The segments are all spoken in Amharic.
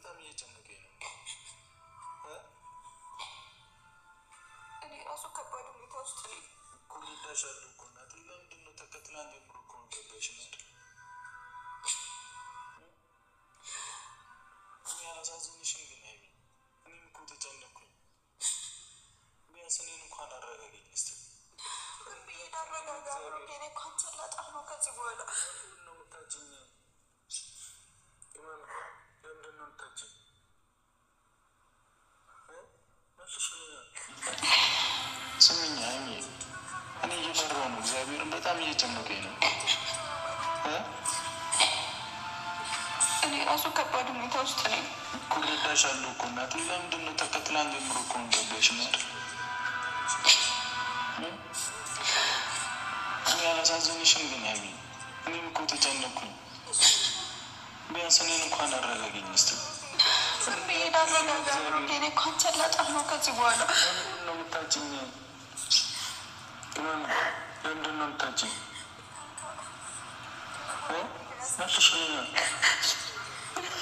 በጣም እየጨነቀኝ ነው። እኔ ራሱ ከባድ ሁኔታ ውስጥ ነኝ እኮ። ልዳሻለሁ እኮ እናቴ። ለምንድን ነው ተከትላን ጀምሮ እኮ ነው ገባሽ ነው። እኔ አላሳዝንሽም ግን ሀይሚ፣ እኔም እኮ ተጨነኩኝ። ቢያንስ እኔን እንኳን አረጋገኝ እስቲ። ምን ብዬ ዳረጋጋ? እኔ እኮ አንቺን ላጣፍ ነው ከዚህ በኋላ። ምንድን ነው የምታጭኝ? ለምንድን ነው የምታጭኝ? ስሚኝ ሀይሚ፣ እኔ እየፈራሁ ነው። እግዚአብሔርን በጣም እየጨነቀኝ ነው። እኔ ራሱ ከባድ ሁኔታ ውስጥ ነኝ እኮ። ልዳሻለሁ እኮ እናቴ። ለምንድን ነው ተከትላን ጀምሮ እኮ ነው ገባሽ ነው። እኔ አላሳዝንሽም ግን ሀይሚ፣ እኔም እኮ ተጨነኩኝ። ቢያንስ እኔን እንኳን አረጋገኝ እስቲ። ዝም ብዬ ዳረጋጋ? እኔ እኮ አንቺን ላጣፍ ነው ከዚህ በኋላ። ለምንድን ነው የምታጭኝ? ለምንድን ነው የምታጭኝ?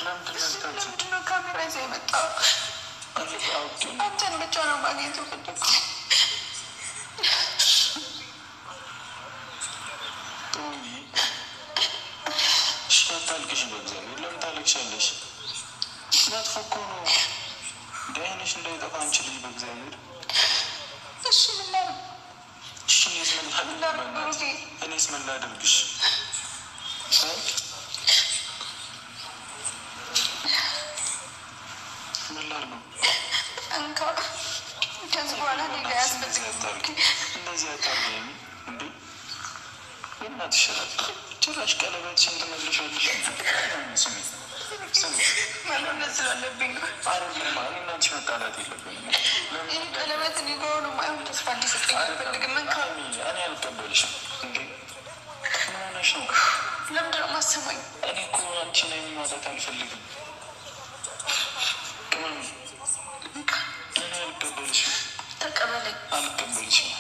ለምንድን ነው ካሜራ ይዘህ የመጣው? አንተን ብቻ ነው ማግኘት የፈለኩት። አታልቅሽ፣ በእግዚአብሔር ለምን ታለቅሻለሽ? መጥፎ እኮ ነው። አይንሽ እንዳይጠፋ አንቺ ልጅ በእግዚአብሔር። እሺ ምን ላድርግ? እሺ እኔስ ምን ላድርግሽ? ምን ላድርግ? እንካ ከዚህ በኋላ እኔ ጋር ያስፈልግ። እንደዚህ አታርጊ እንዴ! የእናትሽ እራት ጭራሽ ቀለበትሽን ትመልሻለሽ። ማንነት ስላለብኝ አይደለም። እኔ እና አንቺ መጣላት የለብንም። ይህ ቀለበት እኔ ጋር ሆኖ ማይሆን ተስፋ እንዲሰጠኝ አልፈልግም። እኔ አልቀበልሽም። እንዴ ምን ሆነሽ ነው? ለምንድን ነው የማሰማኝ? እኔ እኮ አንቺን አይን ማጣት አልፈልግም። ቅመም፣ እኔ አልቀበልሽም። ተቀበለኝ። አልቀበልሽም።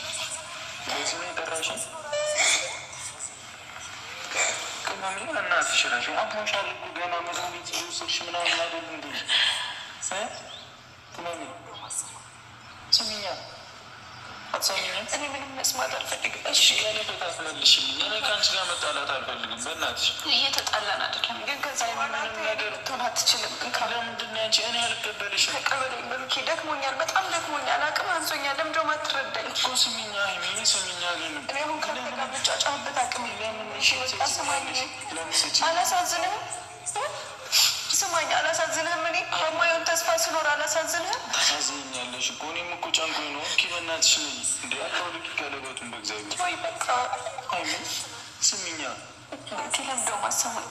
ለዚህ ነው የጠራሽኝ? ቅመም፣ እናትሽ እራሱ አሞሻል እኮ ገና መድኃኒት እየወሰድሽ ምናምን አይደል እንዴ? ቅመም ስሚኛ፣ አትሰሚኝም? እኔ ምንም መስማት አልፈልግም። እሺ ቀለበት አትመልሽልኝ። እኔ ከአንቺ ጋር መጣላት አልፈልግም። በእናትሽ እየተጣላን አይደለም፣ ግን ከዛ ምንም ነገር ልትሆን አትችልም። ለምንድን ነው አንቺ? እኔ አልቀበልሽም። ተቀበለኝ ብሩኬ። ደክሞኛል፣ በጣም ደክሞኛል። አቅም አንሶኛል። ለምንድን ነው የማትረዳኝ እኮ? ስሚኛ ሀይሚ፣ ስሚኛ ግን እኔ አሁን ከአንተ ጋር ብጫጫህበት አቅም የለም። በቃ ስማኝ፣ አላሳዝንህም? ስማኝ፣ አላሳዝንህም? እኔ በማየውን ተስፋ ስኖር አላሳዝንህም? ታሳዝኛለሽ እኮ። እኔም እኮ ጨንቆኝ ነው። በእናትሽ ነኝ እንዲ አካውልክ ቀለበቱን በእግዚአብሔር ወይ በቃ ሀይሚ ስሚኛ። ለምደው ማሰማኝ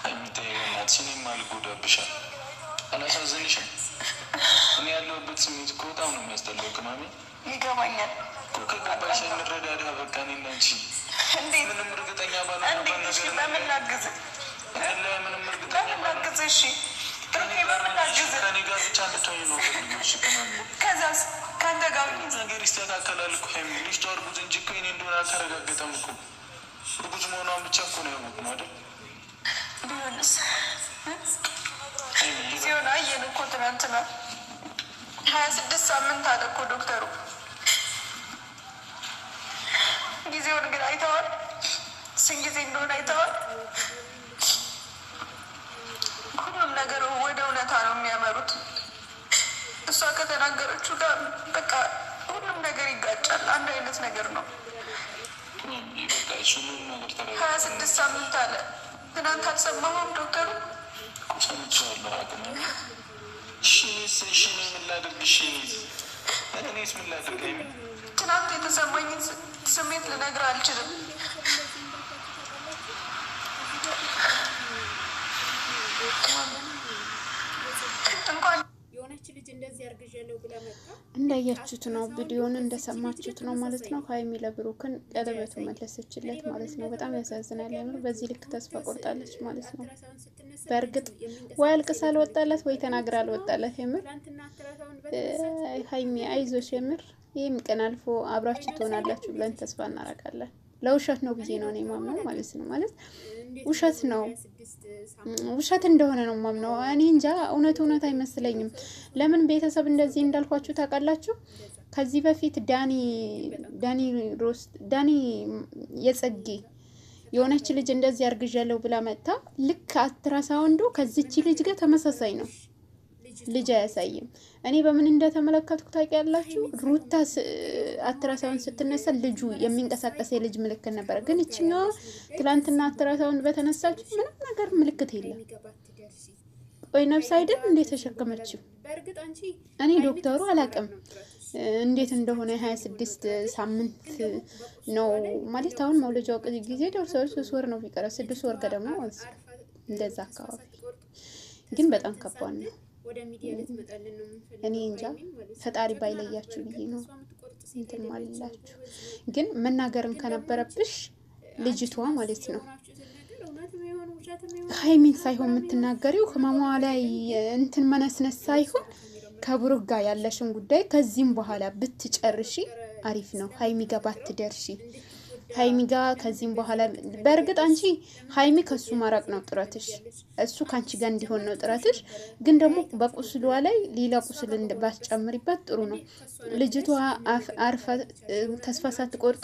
ሀይሚ ተይ በእናትሽ። እኔም አልጎዳብሻል። አላሳዝንሽም? እኔ ያለሁበት ስሜት እኮ በጣም ነው የሚያስጠላው። ቅማሜ ይገባኛል እኮ። ከገባሽ እንረዳዳ በቃ። እኔ እና አንቺ እንዴት ምንም እርግጠኛ ባልሆነበት ነገር በምን ላግዝ? ምንም እርግጠኛ ባልሆነበት እሺ ከኔ ጋር ብቻ እንድትሆኝ ነው ፈልጎች። ከዛስ ከአንተ ጋር ነገር ይስተካከላል እኮ። ሀይሚ ልጅቷ እርጉዝ እንጂ እኮ እኔ እንደሆነ አልተረጋገጠም እኮ። እርጉዝ መሆኗን ብቻ እኮ ነው ያወቅነው አይደል? ቢሆንስ ጊዜውን አየን እኮ ትናንትና። 26 ሳምንት አለ እኮ ዶክተሩ። ጊዜውን ግን አይተዋል? ስንት ጊዜ እንደሆነ አይተዋል? ሁሉም ነገር ወደ እውነታ ነው የሚያመሩት። እሷ ከተናገረችው ጋር በቃ ሁሉም ነገር ይጋጫል። አንድ አይነት ነገር ነው። 26 ሳምንት አለ። ትናንት አልሰማሁም ዶክተሩ? ሰምቼዋለሁ። አቅም ምን ላድርግ? እኔስ ምን ላድርግ? ትናንት የተሰማኝን ስሜት ልነግርህ አልችልም። የሆነች ልጅ እንደዚህ አርግዣለሁ ብላ መጣ። እንዳያችሁት ነው፣ ቪዲዮውን እንደሰማችሁት ነው ማለት ነው። ሀይሚ ለብሩክን ቀለበቱ መለሰችለት ማለት ነው። በጣም ያሳዝናል። የምር በዚህ ልክ ተስፋ ቆርጣለች ማለት ነው። በእርግጥ ወይ አልቅሳ አልወጣለት ወይ ተናግራ አልወጣለት። የምር ሀይሚ አይዞሽ፣ የምር ይህም ቀን አልፎ አብራችሁ ትሆናላችሁ ብለን ተስፋ እናደርጋለን። ለውሸት ነው ብዬ ነው እኔ ማምነው ማለት ነው። ማለት ውሸት ነው፣ ውሸት እንደሆነ ነው ማምነው። እኔ እንጃ እውነት አይመስለኝም። ለምን ቤተሰብ እንደዚህ እንዳልኳችሁ ታውቃላችሁ? ከዚህ በፊት ዳኒ የጸጌ የሆነች ልጅ እንደዚህ አርግዣለሁ ብላ መጣ። ልክ አትራሳውንዱ ከዚች ልጅ ጋር ተመሳሳይ ነው። ልጅ አያሳይም። እኔ በምን እንደተመለከትኩ ታውቂያላችሁ? ሩታ አትራሳውን ስትነሳ ልጁ የሚንቀሳቀስ የልጅ ምልክት ነበረ። ግን እችኛዋ ትላንትና አትራሳውን በተነሳችሁ ምንም ነገር ምልክት የለም። ቆይ ነፍስ አይደል እንዴት ተሸከመችው? እኔ ዶክተሩ አላውቅም እንዴት እንደሆነ 26 ሳምንት ነው ማለት አሁን መውለጃው ጊዜ ደርሷል። 3 ወር ነው ቢቀር 6 ወር ገደማ ማለት እንደዛ አካባቢ። ግን በጣም ከባድ ነው። እኔ እንጃ ፈጣሪ ባይለያችሁ ብዬ ነው እንትን ማለላችሁ። ግን መናገርን ከነበረብሽ ልጅቷ ማለት ነው ሀይሚን ሳይሆን የምትናገሪው ህመሟ ላይ እንትን መነስነስ ሳይሆን ከብሩክ ጋር ያለሽን ጉዳይ ከዚህም በኋላ ብትጨርሺ አሪፍ ነው። ሀይሚ ጋር ባትደርሺ ሀይሚ ጋር ከዚህም በኋላ በእርግጥ አንቺ ሀይሚ ከሱ ማራቅ ነው ጥረትሽ፣ እሱ ካንቺ ጋር እንዲሆን ነው ጥረትሽ። ግን ደግሞ በቁስሏ ላይ ሌላ ቁስል ባትጨምሪበት ጥሩ ነው። ልጅቷ አርፋ ተስፋ ሳትቆርጥ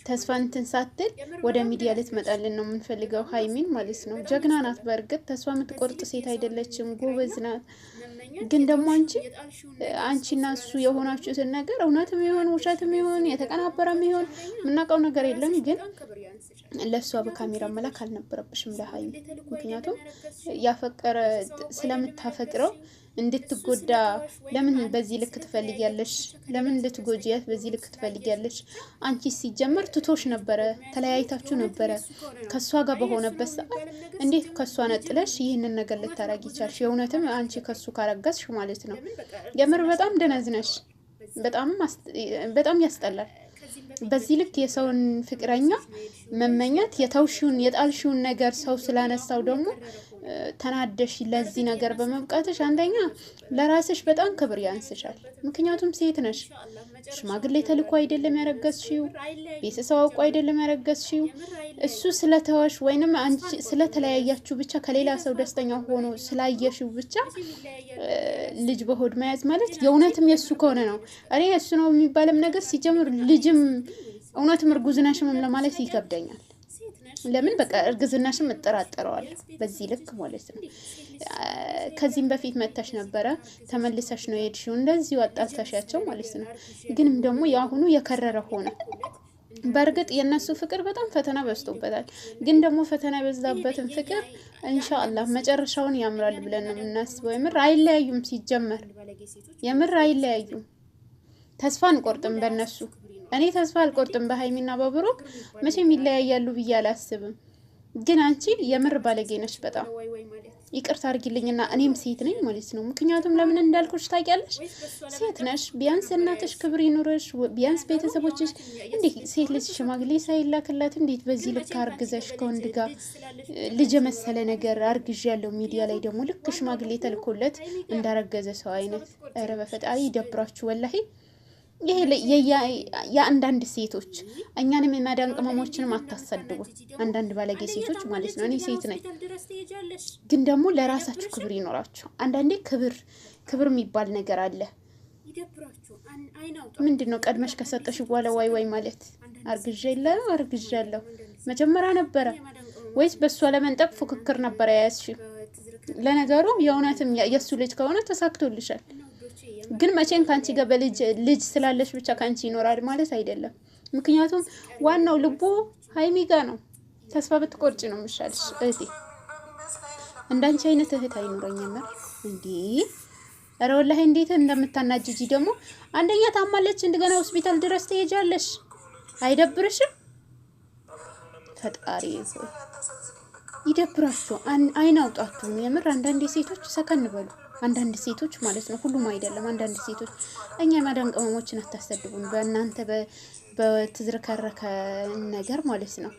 ተስፋ እንትን ሳትል ወደ ሚዲያ ልትመጣልን ነው የምንፈልገው ሀይሚን ማለት ነው። ጀግና ናት። በእርግጥ ተስፋ የምትቆርጥ ሴት አይደለችም፣ ጎበዝ ናት። ግን ደግሞ አንቺና እሱ የሆናችሁትን ነገር እውነትም ይሆን ውሸትም ይሆን የተቀናበረም ይሆን የምናውቀው ነገር የለም። ግን ለእሷ በካሜራ መላክ አልነበረብሽም ለሀይሚ። ምክንያቱም ያፈቀረ ስለምታፈቅረው እንድትጎዳ ለምን በዚህ ልክ ትፈልጊያለሽ? ለምን ልትጎጂያት በዚህ ልክ ትፈልጊያለሽ? አንቺ ሲጀመር ትቶሽ ነበረ፣ ተለያይታችሁ ነበረ። ከሷ ጋር በሆነበት ሰዓት እንዴት ከሷ ነጥለሽ ይህንን ነገር ልታረጊ ቻልሽ? የእውነትም አንቺ ከሱ ካረጋስሽ ማለት ነው። የምር በጣም ደነዝነሽ፣ በጣም ያስጠላል። በዚህ ልክ የሰውን ፍቅረኛ መመኘት፣ የተውሽውን የጣልሽውን ነገር ሰው ስላነሳው ደግሞ ተናደሽ ለዚህ ነገር በመብቃትሽ አንደኛ ለራስሽ በጣም ክብር ያንስሻል። ምክንያቱም ሴት ነሽ። ሽማግሌ ተልኮ አይደለም ያረገዝሽው፣ ቤተሰብ አውቆ አይደለም ያረገዝሽው። እሱ ስለተወሽ ወይንም አንቺ ስለተለያያችሁ ብቻ ከሌላ ሰው ደስተኛ ሆኖ ስላየሽው ብቻ ልጅ በሆድ መያዝ ማለት የእውነትም የሱ ከሆነ ነው። እኔ የሱ ነው የሚባልም ነገር ሲጀምር ልጅም እውነትም እርጉዝ ነሽም ለማለት ይከብደኛል። ለምን በቃ እርግዝናሽም እጠራጠረዋለሁ በዚህ ልክ ማለት ነው። ከዚህም በፊት መተሽ ነበረ ተመልሰሽ ነው የሄድሽው፣ እንደዚህ አጣልተሻቸው ማለት ነው። ግንም ደግሞ የአሁኑ የከረረ ሆነ። በእርግጥ የነሱ ፍቅር በጣም ፈተና በዝቶበታል። ግን ደግሞ ፈተና የበዛበትን ፍቅር ኢንሻአላህ መጨረሻውን ያምራል ብለን ነው የምናስበው። የምር አይለያዩም፣ ሲጀመር የምር አይለያዩም። ተስፋ አንቆርጥም በእነሱ። እኔ ተስፋ አልቆርጥም በሀይሚና በብሩክ መቼም ይለያያሉ ብዬ አላስብም። ግን አንቺ የምር ባለጌ ነሽ በጣም ይቅርታ አድርጊልኝና እኔም ሴት ነኝ ማለት ነው። ምክንያቱም ለምን እንዳልኩሽ ታውቂያለሽ? ሴት ነሽ፣ ቢያንስ እናትሽ ክብር ይኑርሽ፣ ቢያንስ ቤተሰቦችሽ። እንዴት ሴት ልጅ ሽማግሌ ሳይላክላት እንዴት በዚህ ልክ አርግዘሽ ከወንድ ጋር ልጅ መሰለ ነገር አርግዣለሁ፣ ሚዲያ ላይ ደግሞ ልክ ሽማግሌ ተልኮለት እንዳረገዘ ሰው አይነት። ኧረ በፈጣሪ ይደብራችሁ ወላሂ። ይሄ የአንዳንድ ሴቶች እኛንም የማዳን ቅመሞችንም አታሰድቡ። አንዳንድ ባለጌ ሴቶች ማለት ነው። እኔ ሴት ነኝ፣ ግን ደግሞ ለራሳችሁ ክብር ይኖራችሁ። አንዳንዴ ክብር የሚባል ነገር አለ። ምንድን ነው ቀድመሽ ከሰጠሽ በኋላ ዋይ ማለት? አርግዣለሁ መጀመሪያ ነበረ ወይስ በእሷ ለመንጠቅ ፉክክር ነበረ ያያዝሽ? ለነገሩ የእውነትም የእሱ ልጅ ከሆነ ተሳክቶልሻል። ግን መቼም ካንቺ ጋር ልጅ ስላለሽ ብቻ ካንቺ ይኖራል ማለት አይደለም። ምክንያቱም ዋናው ልቡ ሀይሚ ጋር ነው። ተስፋ ብትቆርጭ ነው የምሻልሽ እህቴ። እንዳንቺ አይነት እህት አይኖረኝም እንዴ! ኧረ ወላሂ እንዴት እንደምታናጅጂ ደግሞ። አንደኛ ታማለች፣ እንደገና ሆስፒታል ድረስ ትሄጃለሽ። አይደብርሽም? ፈጣሪ ሆይ ይደብራችሁ፣ አይን አውጣችሁ። የምር አንዳንድ ሴቶች ሰከን በሉ። አንዳንድ ሴቶች ማለት ነው፣ ሁሉም አይደለም። አንዳንድ ሴቶች እኛ ማዳን ቅመሞችን አታሰድቡን በእናንተ በትዝረከረከ ነገር ማለት ነው።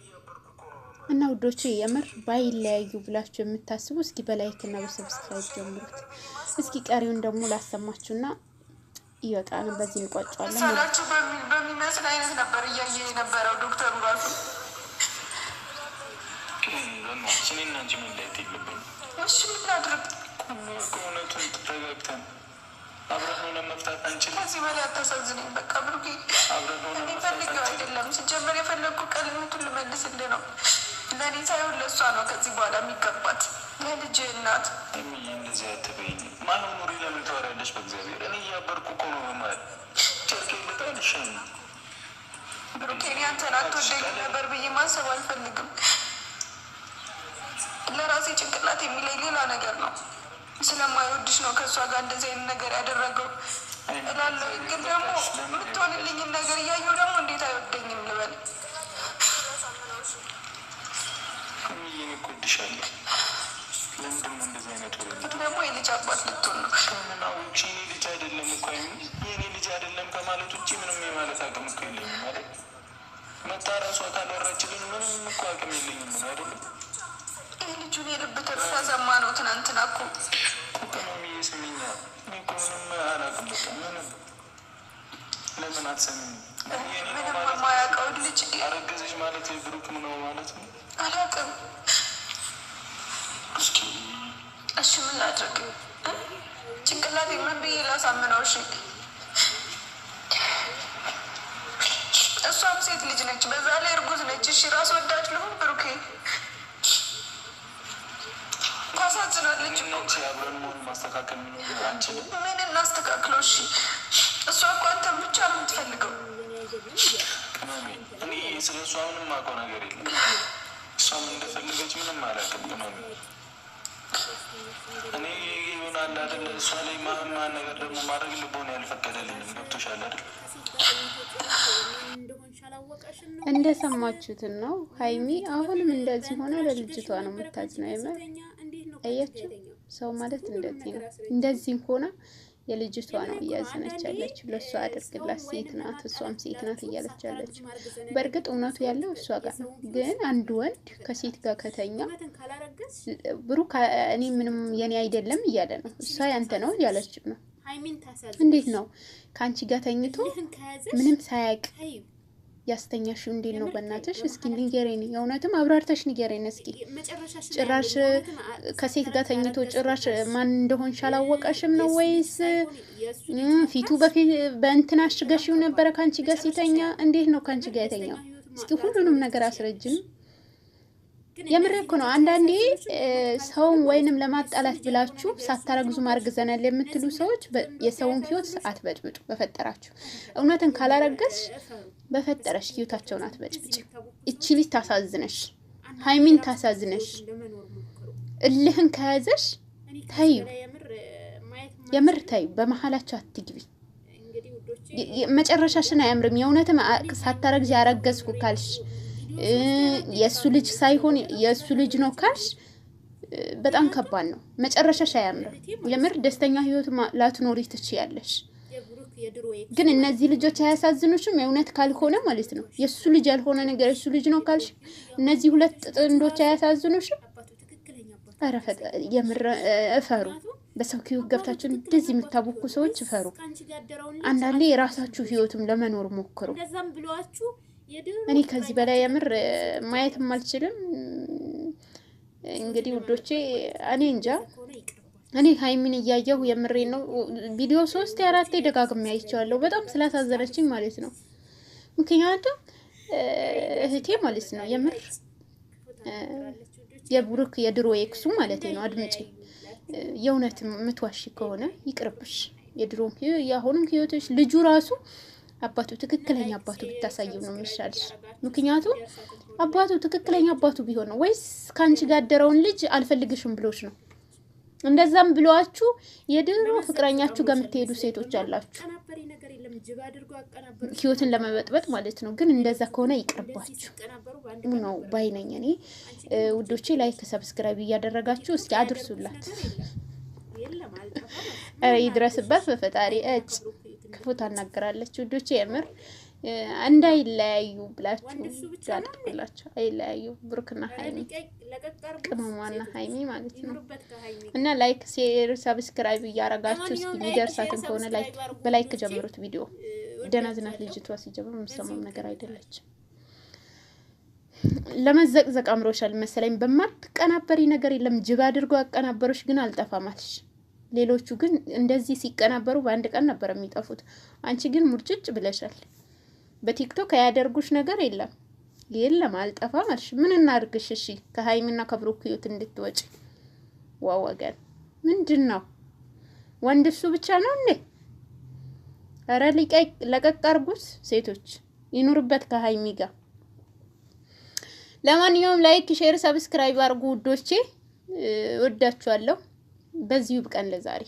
እና ውዶቼ የምር ባይለያዩ ብላችሁ የምታስቡ እስኪ በላይክ እና በሰብስክራይብ ጀምሩት። እስኪ ቀሪውን ደግሞ ላሰማችሁና ይወጣል። በዚህ እንቋጫለን። ሳላችሁ በሚመስል አይነት ነበር እያየ የነበረው ዶክተሩ ራሱ። እኔና አንቺ መለያየት የለብንም። እሺ ምን ላድርግ? እውነቱን ተረጋግተን አብረን ሆነን መፍታት አንችልም። ከዚህ በላይ አታሳዝነኝ። በቃ ብሩኬ እኔ ፈልጌው አይደለም። ሲጀመር የፈለግኩ ቀለበቱን ልመልስልህ ነው። ለእኔ ሳይሆን ለእሷ ነው ከዚህ በኋላ የሚገባት፣ ለልጅ እናት። እንደዚህ አትበይኝ። ማነው ኑሪ? ለምን ታወሪያለሽ? በእግዚአብሔር እኔ እያበርኩ እኮ ነው። በማለት ጨርቄ ልጣልሽ። ብሩኬ እኔ አንተን አትወደኝም ነበር ብዬ ማሰብ አልፈልግም። ለራሴ ጭንቅላት የሚለኝ ሌላ ነገር ነው። ስለማይወድሽ ነው ከእሷ ጋር እንደዚህ አይነት ነገር ያደረገው እላለሁ። ግን ደግሞ የምትሆንልኝን ነገር እያየሁ ደግሞ እንዴት አይወደኝም ልበል? ይህን እኮ ለምንድን ነው እንደዚህ አይነት ወደ ደግሞ የልጅ አባት ልትሆን ነው? ከምና ውጭ እኔ ልጅ አይደለም እኮ የኔ ልጅ አይደለም ከማለት ውጭ ምንም የማለት አቅም እኮ የለኝም ማለት መታረሷ ካልወራችልን ምንም እኮ አቅም የለኝም አይደለም። ይህ ልጁን የልብ ትርታ ሰማ ነው። ትናንትና እኮ ኢኮኖሚ የስምኛ እኮ ምንም አላቅም። በቃ ምንም ለምን አትሰሚም? ምንም የማያውቀውን ልጅ አረገዘች ማለት ብሩክ ነው ማለት ነው። አላቅም። እሺ ምን ላድርግ? ጭንቅላቴ ምን ብዬ ላሳምነው? እሺ እሷም ሴት ልጅ ነች፣ በዛ ላይ እርጉዝ ነች። እሺ ራስ ወዳድ ልሁን ብሩኬ? ታሳዝናለች እኮ። አብረን መሆን ማስተካከል ምን እናስተካክለው? እሺ እሷ እኮ አንተን ብቻ ነው የምትፈልገው። እኔ ስለ እሷ ምንም የማውቀው ነገር የለም። እሷም እንደፈለገች ምንም አላውቅም። እኔ ይሆናል አይደለ? እሷ ላይ ማህማን ነገር ደግሞ ማድረግ ልቦና ያልፈቀደልኝም። ገብቶሻል አይደል? እንደሰማችሁትን ነው። ሀይሚ አሁንም እንደዚህ ሆነ ለልጅቷ ነው የምታዝነው። የምር አያችሁ፣ ሰው ማለት እንደዚህ ነው። እንደዚህም ሆነ የልጅቷ ነው እያዘነች ያለችው። ለእሷ አድርግላት፣ ሴት ናት፣ እሷም ሴት ናት እያለች ያለችው። በእርግጥ እውነቱ ያለው እሷ ጋር ነው። ግን አንድ ወንድ ከሴት ጋር ከተኛ ብሩክ እኔ ምንም የኔ አይደለም እያለ ነው፣ እሷ ያንተ ነው እያለችው ነው። እንዴት ነው ከአንቺ ጋር ተኝቶ ምንም ሳያውቅ ያስተኛሽው? እንዴት ነው በእናትሽ? እስኪ ንገረኝ፣ የእውነትም አብራርተሽ ንገረኝ እስኪ። ጭራሽ ከሴት ጋር ተኝቶ ጭራሽ ማን እንደሆንሽ አላወቀሽም ነው ወይስ ፊቱ በፊት በእንትን አሽገሽው ነበረ ከአንቺ ጋር ሲተኛ? እንዴት ነው ከአንቺ ጋር የተኛው? እስኪ ሁሉንም ነገር አስረጅም። የምር እኮ ነው። አንዳንዴ ሰውን ወይንም ለማጣላት ብላችሁ ሳታረግዙ ማርግዘናል የምትሉ ሰዎች የሰውን ህይወት አትበጥብጡ በፈጠራችሁ። እውነትን ካላረገዝሽ በፈጠረሽ ህይወታቸውን አትበጭብጭ። እቺ ልጅ ታሳዝነሽ፣ ሀይሚን ታሳዝነሽ። እልህን ከያዘሽ ታዩ፣ የምር ታዩ፣ በመሀላቸው አትግቢ። መጨረሻሽን አያምርም። የእውነትም ሳታረግዚ ያረገዝኩ ካልሽ የእሱ ልጅ ሳይሆን የእሱ ልጅ ነው ካልሽ በጣም ከባድ ነው። መጨረሻሽ አያምርም። የምር ደስተኛ ህይወት ላትኖሪ ትችያለሽ። ግን እነዚህ ልጆች አያሳዝኑሽም? የእውነት ካልሆነ ማለት ነው የእሱ ልጅ ያልሆነ ነገር የእሱ ልጅ ነው ካልሽ እነዚህ ሁለት ጥንዶች አያሳዝኑሽም? ኧረ የምር እፈሩ። በሰው ህይወት ገብታችሁ እንደዚህ የምታቦኩ ሰዎች እፈሩ። አንዳንዴ የራሳችሁ ህይወትም ለመኖር ሞክሩ። እኔ ከዚህ በላይ የምር ማየትም አልችልም። እንግዲህ ውዶቼ እኔ እንጃ። እኔ ሀይሚን እያየሁ የምሬ ነው ቪዲዮ 3-4 ደጋግሜ አይቼዋለሁ። በጣም ስላሳዘነችኝ ማለት ነው። ምክንያቱም እህቴ ማለት ነው የምር የብሩክ የድሮ ኤክሱ ማለት ነው። አድምጪ፣ የእውነት የምትዋሺ ከሆነ ይቅርብሽ። የድሮ የአሁኑም ህይወትሽ ልጁ ራሱ አባቱ ትክክለኛ አባቱ ብታሳየው ነው የሚሻልሽ። ምክንያቱም አባቱ ትክክለኛ አባቱ ቢሆን ነው ወይስ ካንቺ ጋር ያደረውን ልጅ አልፈልግሽም ብሎሽ ነው? እንደዛም ብሏችሁ የድሮ ፍቅረኛችሁ ጋር የምትሄዱ ሴቶች አላችሁ፣ ህይወትን ለመበጥበጥ ማለት ነው። ግን እንደዛ ከሆነ ይቅርባችሁ ነው ባይነኝ እኔ ውዶቼ። ላይክ ሰብስክራይብ እያደረጋችሁ እስኪ አድርሱላት። ኧረ ይድረስበት በፈጣሪ እጭ ክፉ ታናገራለች ውዶቼ። የምር እንዳይለያዩ ብላችሁ ዳጥብላችሁ አይለያዩ ብሩክና ሀይሚ ቅመሟና ሀይሚ ማለት ነው። እና ላይክ ሼር ሰብስክራይብ እያረጋችሁ እስኪ የሚደርሳትን ከሆነ ላይክ በላይክ ጀምሩት። ቪዲዮ ደናዝናት ልጅቷ ሲጀምር የምሰማው ነገር አይደለችም። ለመዘቅዘቅ አምሮሻል መሰለኝ። በማትቀናበሪ ነገር የለም ጅብ አድርጎ አቀናበሮሽ ግን አልጠፋማልሽ። ሌሎቹ ግን እንደዚህ ሲቀናበሩ በአንድ ቀን ነበር የሚጠፉት። አንቺ ግን ሙርጭጭ ብለሻል። በቲክቶክ ያደርጉሽ ነገር የለም አልጠፋም አልሽ። ምን እናድርግሽ? እሺ ከሀይሚና ከብሩክ ህይወት እንድትወጪ ዋወገን ምንድነው? ወንድ እሱ ብቻ ነው እንዴ? ኧረ ለቀቅ አድርጉት። ሴቶች ይኑርበት ከሀይሚ ጋር። ለማንኛውም ላይክ ሼር ሰብስክራይብ አድርጉ ውዶቼ፣ ወዳችኋለሁ። በዚሁ ብቀን ለዛሬ